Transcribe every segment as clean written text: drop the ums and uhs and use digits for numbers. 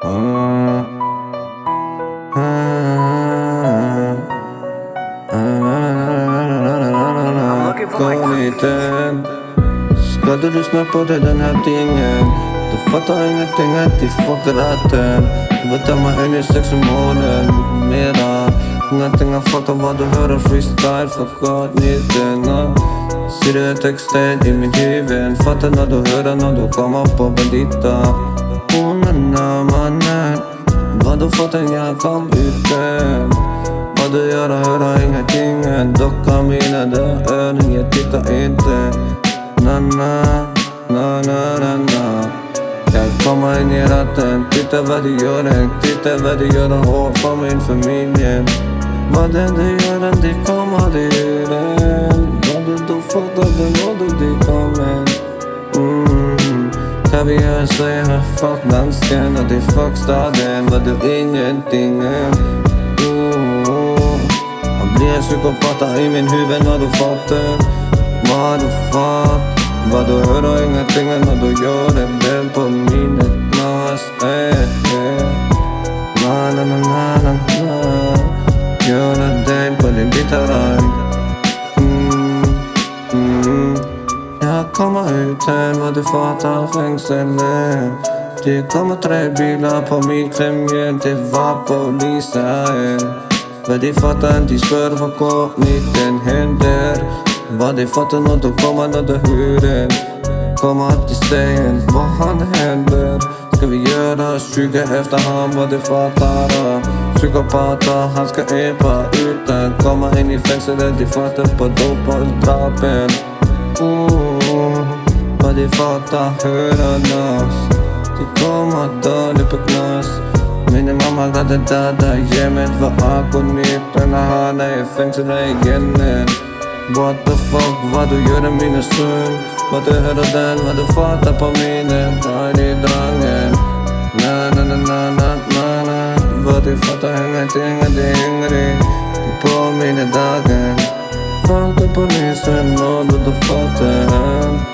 Ah, ah, Gå liten. Ska du lyssna på den här tingen? Du fattar ingenting att de fuckar ratten. Du vet att man är i 6 månader mera. Ingenting har fattat vad du hör freestyle för gatnitten. Ser du texten i min huvud? Fattar när du hör den när du kommer på bandita. Mannen, vad du fått en jag kom uten. Vad du gör och höra ingenting. Docka mina öron, jag tittar inte. Na. Jag kommer in i ratten, titta vad du gör, titta vad du gör och för min familj. Vad den du gör, det kommer du göra. Vad du fattar, det nådde du kommer. Kan vi göra så här, fuck dansken och det fuck staden. Vad du ingenting är. Jag blir psykopat i min huvud när du fattar. Vad du fattar. Vad du hör och ingenting när du gör det. Den på min glas. Na. Göra den på din gitarr. Jag kommer utan vad du fattar fängseln. Det kommer 3 bilar på mitt hem. Det var polisen. Vad de fattar inte spör vad kortnitten händer. Vad de fattar när du kommer när du hör. Kommer till stegen vad han händer. Ska vi göra 20 efterhand vad de fattar. Psykopater, han ska epa utan. Komma in i fängelset, de fattar på dop och trappen. Vad de fattar höra nas. De kommer döda på knas. Min mamma hade döda hemmet var agonitten. När han är i fängelset igen. What the fuck, vad du gör i mina stund. Vad du hör den, vad du fattar på minen. Drar i drangen. Na. Vad du fattar ingenting, det hänger i på mina dagar. Fattar polisen, och du fattar.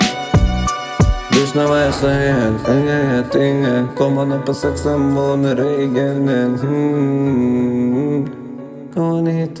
Lyssna vad jag säger, ingenting. Kommer ner på 6 månader igen. Gå hit.